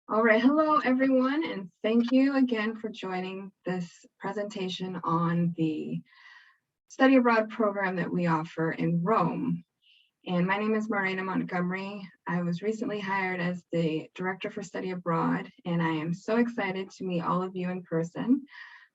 All right, hello everyone, and thank you again for joining this presentation on the study abroad program that we offer in Rome. And my name is Marina Montgomery. I was recently hired as the Director for Study Abroad, and I am so excited to meet all of you in person.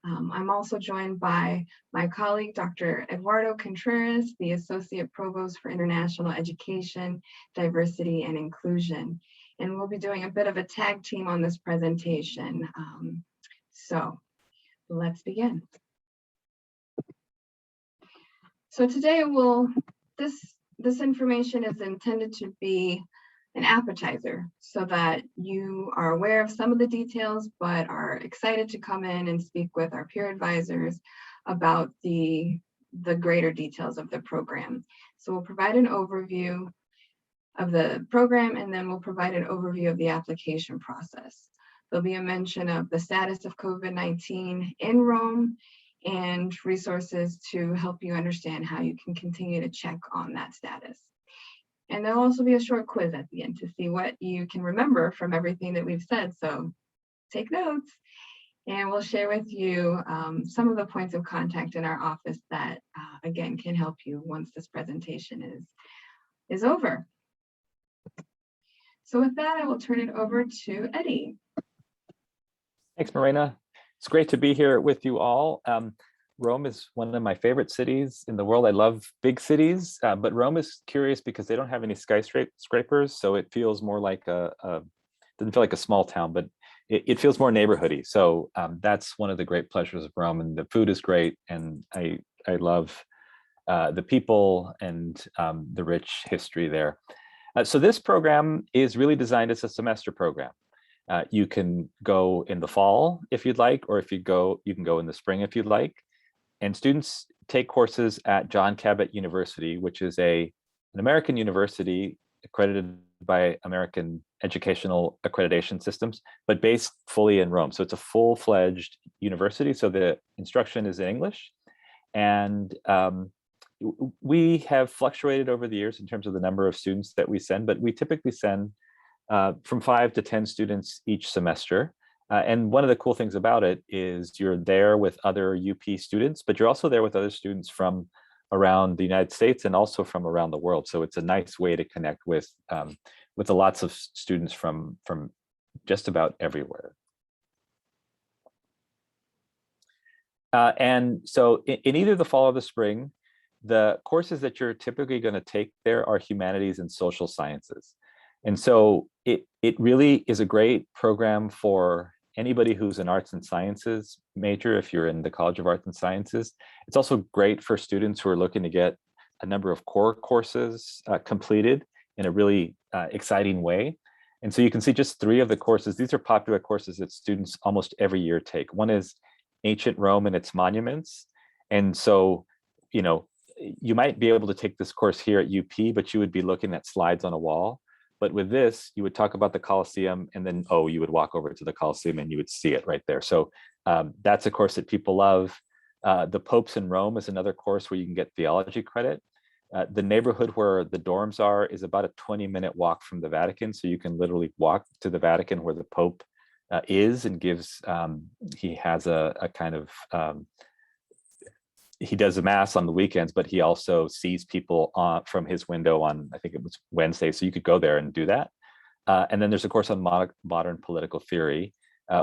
I'm also joined by my colleague, Dr. Eduardo Contreras, the Associate Provost for International Education, Diversity, and Inclusion. And we'll be doing a bit of a tag team on this presentation. So let's begin. So today this information is intended to be an appetizer so that you are aware of some of the details, but are excited to come in and speak with our peer advisors about the greater details of the program. So we'll provide an overview of the program, and then we'll provide an overview of the application process. There'll be a mention of the status of COVID-19 in Rome and resources to help you understand how you can continue to check on that status. And there'll also be a short quiz at the end to see what you can remember from everything that we've said. So take notes, and we'll share with you some of the points of contact in our office that, again, can help you once this presentation is over. So with that, I will turn it over to Eddie. Thanks, Marina. It's great to be here with you all. Rome is one of my favorite cities in the world. I love big cities, but Rome is curious because they don't have any skyscrapers, so it feels more like doesn't feel like a small town, but it feels more neighborhoody. So that's one of the great pleasures of Rome, and the food is great, and I love the people and the rich history there. So this program is really designed as a semester program. You can go in the fall if you'd like, or if you can go in the spring if you'd like. And students take courses at John Cabot University, which is an American university accredited by American educational accreditation systems, but based fully in Rome. So it's a full-fledged university. So the instruction is in English. And we have fluctuated over the years in terms of the number of students that we send, but we typically send from 5 to 10 students each semester. And one of the cool things about it is you're there with other UP students, but you're also there with other students from around the United States and also from around the world. So it's a nice way to connect with lots of students from just about everywhere. And so in either the fall or the spring, the courses that you're typically going to take there are humanities and social sciences. And so it really is a great program for anybody who's an arts and sciences major, if you're in the College of Arts and Sciences. It's also great for students who are looking to get a number of core courses completed in a really exciting way. And so you can see just 3 of the courses. These are popular courses that students almost every year take. One is Ancient Rome and its Monuments. And so, you might be able to take this course here at UP, but you would be looking at slides on a wall. But with this, you would talk about the Colosseum, and then, you would walk over to the Colosseum and you would see it right there. So that's a course that people love. The Popes in Rome is another course where you can get theology credit. The neighborhood where the dorms are is about a 20-minute walk from the Vatican. So you can literally walk to the Vatican where the Pope is and gives, he has a kind of, he does a mass on the weekends, but he also sees people from his window on, I think it was Wednesday. So you could go there and do that. And then there's a course on modern political theory,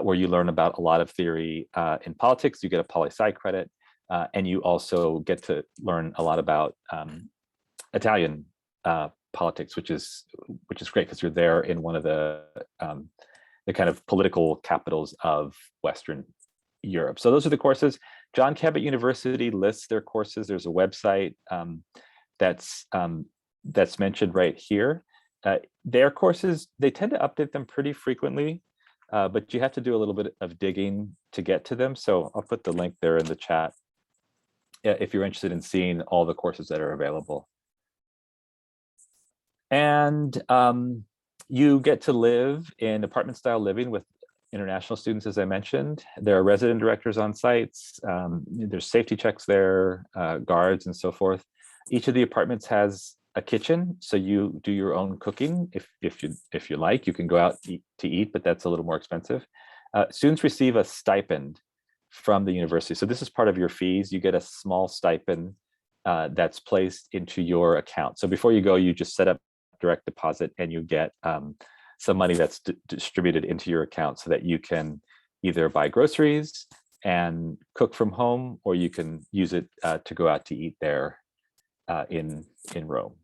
where you learn about a lot of theory in politics. You get a poli-sci credit, and you also get to learn a lot about Italian politics, which is great because you're there in one of the kind of political capitals of Western Europe. So those are the courses. John Cabot University lists their courses. There's a website that's mentioned right here. Their courses, they tend to update them pretty frequently, but you have to do a little bit of digging to get to them. So I'll put the link there in the chat if you're interested in seeing all the courses that are available. And you get to live in apartment style living with international students, as I mentioned. There are resident directors on sites. There's safety checks there, guards and so forth. Each of the apartments has a kitchen, so you do your own cooking. If you like, you can go out to eat, but that's a little more expensive. Students receive a stipend from the university. So this is part of your fees. You get a small stipend that's placed into your account. So before you go, you just set up direct deposit and you get some money that's distributed into your account so that you can either buy groceries and cook from home, or you can use it to go out to eat there in Rome.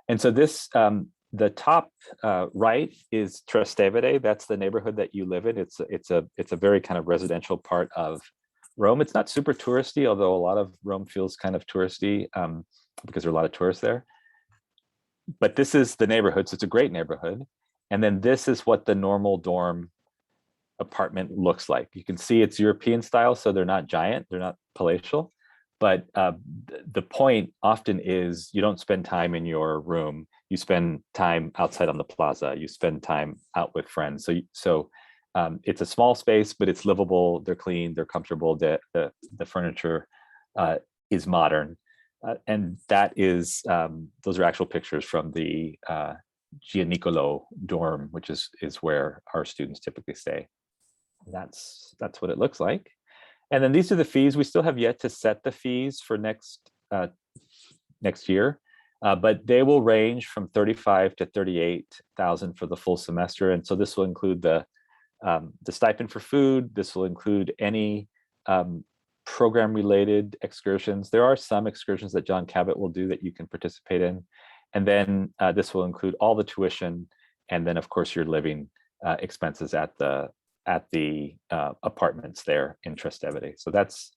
And so this, the top right is Trastevere. That's the neighborhood that you live in. It's a very kind of residential part of Rome. It's not super touristy, although a lot of Rome feels kind of touristy because there are a lot of tourists there. But this is the neighborhood, so it's a great neighborhood. And then this is what the normal dorm apartment looks like. You can see it's European style, so they're not giant, they're not palatial. But the point often is you don't spend time in your room. You spend time outside on the plaza. You spend time out with friends. So it's a small space, but it's livable. They're clean. They're comfortable. The furniture is modern, and that is those are actual pictures from the Gianicolo dorm, which is where our students typically stay. That's what it looks like. And then these are the fees. We still have yet to set the fees for next year, but they will range from 35 to 38,000 for the full semester. And so this will include the stipend for food. This will include any program-related excursions. There are some excursions that John Cabot will do that you can participate in. And then this will include all the tuition, and then of course your living expenses at the apartments there in Trastevere. So that's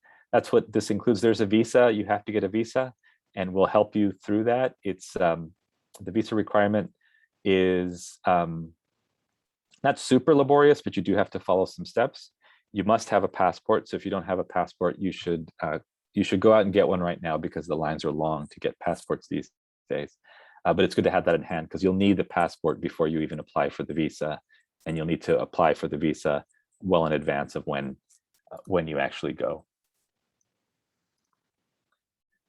what this includes. There's a visa. You have to get a visa, and we'll help you through that. It's the visa requirement is not super laborious, but you do have to follow some steps. You must have a passport. So if you don't have a passport, you should go out and get one right now, because the lines are long to get passports these days. But it's good to have that in hand, because you'll need the passport before you even apply for the visa, and you'll need to apply for the visa well in advance of when you actually go.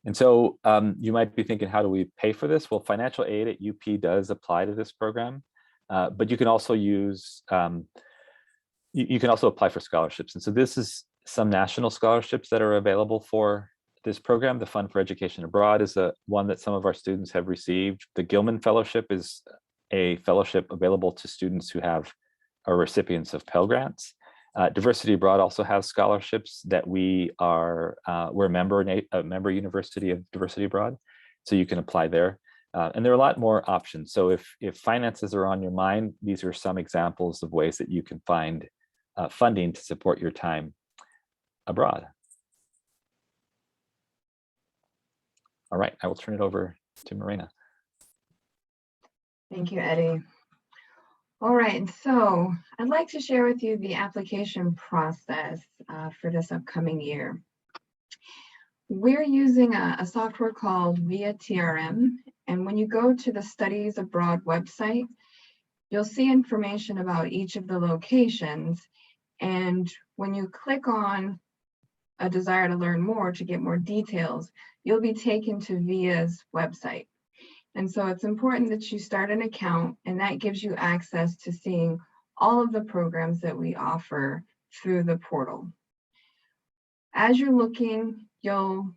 And so you might be thinking, how do we pay for this? Well, financial aid at UP does apply to this program, but you can also use, you can also apply for scholarships. And so this is some national scholarships that are available for this program. The Fund for Education Abroad is one that some of our students have received. The Gilman Fellowship is a fellowship available to students who are recipients of Pell Grants. Diversity Abroad also has scholarships that we're a member university of Diversity Abroad, so you can apply there. And there are a lot more options. So if finances are on your mind, these are some examples of ways that you can find funding to support your time abroad. All right, I will turn it over to Morena. Thank you, Eddie. All right, so I'd like to share with you the application process for this upcoming year. We're using a software called VIA TRM, and when you go to the Studies Abroad website, you'll see information about each of the locations. And when you click on a desire to learn more, to get more details, you'll be taken to VIA's website. And so it's important that you start an account, and that gives you access to seeing all of the programs that we offer through the portal. As you're looking, you'll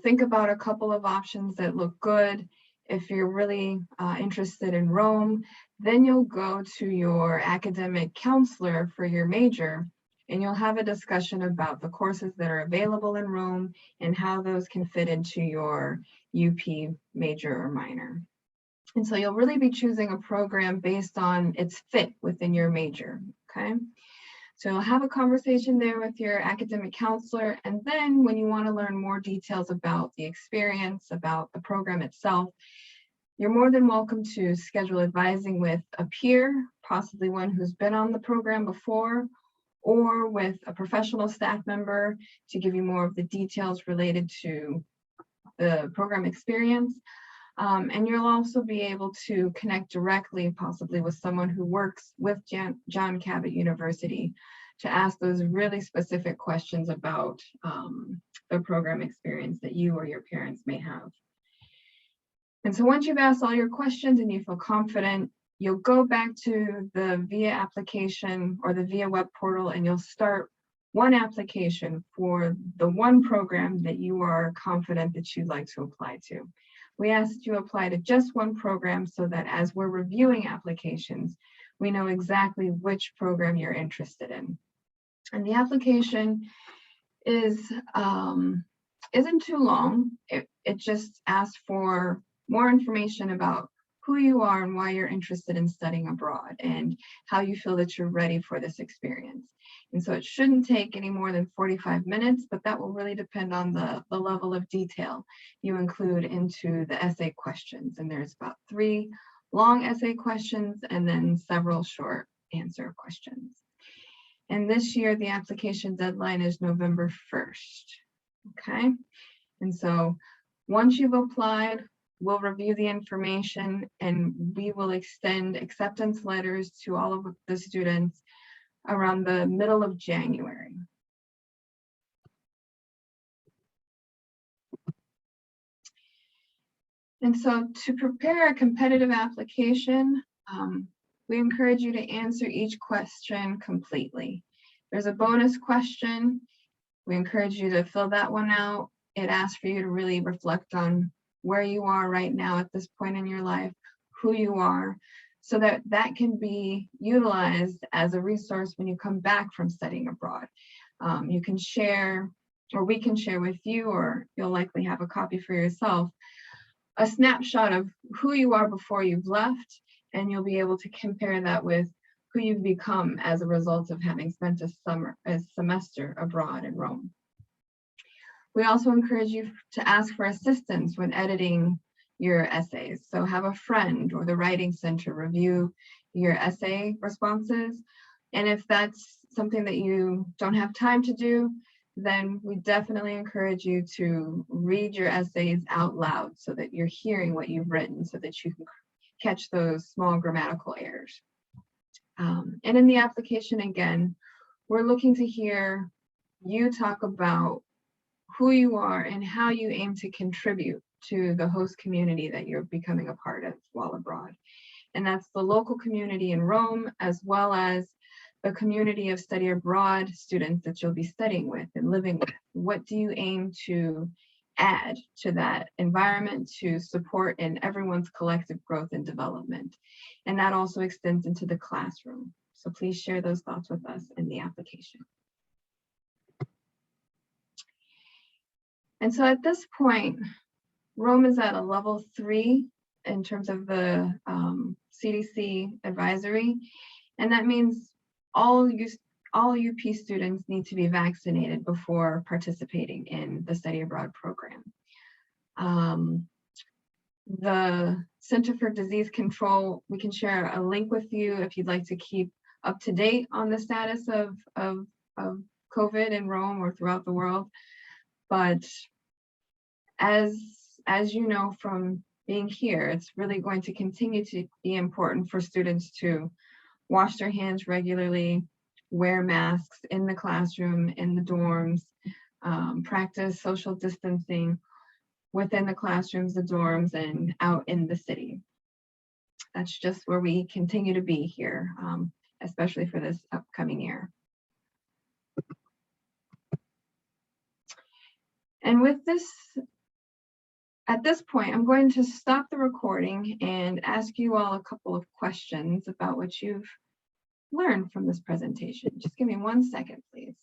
think about a couple of options that look good. If you're really interested in Rome, then you'll go to your academic counselor for your major, and you'll have a discussion about the courses that are available in Rome and how those can fit into your UP major or minor. And so you'll really be choosing a program based on its fit within your major, okay? So you'll have a conversation there with your academic counselor, and then when you want to learn more details about the experience, about the program itself, you're more than welcome to schedule advising with a peer, possibly one who's been on the program before, or with a professional staff member to give you more of the details related to the program experience. And you'll also be able to connect directly, possibly with someone who works with John Cabot University to ask those really specific questions about the program experience that you or your parents may have. And so once you've asked all your questions and you feel confident, you'll go back to the VIA application or the VIA web portal, and you'll start one application for the one program that you are confident that you'd like to apply to. We ask that you apply to just one program so that as we're reviewing applications, we know exactly which program you're interested in. And the application isn't too long. It just asks for more information about who you are and why you're interested in studying abroad and how you feel that you're ready for this experience. And so it shouldn't take any more than 45 minutes, but that will really depend on the level of detail you include into the essay questions. And there's about 3 long essay questions and then several short answer questions. And this year, the application deadline is November 1st, okay? And so once you've applied, we'll review the information and we will extend acceptance letters to all of the students around the middle of January. And so to prepare a competitive application, we encourage you to answer each question completely. There's a bonus question. We encourage you to fill that one out. It asks for you to really reflect on where you are right now at this point in your life, who you are, so that that can be utilized as a resource when you come back from studying abroad. You can share, or we can share with you, or you'll likely have a copy for yourself, a snapshot of who you are before you've left, and you'll be able to compare that with who you've become as a result of having spent a semester abroad in Rome. We also encourage you to ask for assistance when editing your essays. So have a friend or the Writing Center review your essay responses. And if that's something that you don't have time to do, then we definitely encourage you to read your essays out loud so that you're hearing what you've written so that you can catch those small grammatical errors. And in the application, again, we're looking to hear you talk about who you are and how you aim to contribute to the host community that you're becoming a part of while abroad. And that's the local community in Rome, as well as the community of study abroad students that you'll be studying with and living with. What do you aim to add to that environment to support in everyone's collective growth and development? And that also extends into the classroom. So please share those thoughts with us in the application. And so at this point, Rome is at a level 3 in terms of the CDC advisory. And that means all UP students need to be vaccinated before participating in the study abroad program. The Center for Disease Control, we can share a link with you if you'd like to keep up to date on the status of COVID in Rome or throughout the world. But as you know from being here, it's really going to continue to be important for students to wash their hands regularly, wear masks in the classroom, in the dorms, practice social distancing within the classrooms, the dorms, and out in the city. That's just where we continue to be here, especially for this upcoming year. And with this, at this point, I'm going to stop the recording and ask you all a couple of questions about what you've learned from this presentation. Just give me 1 second, please.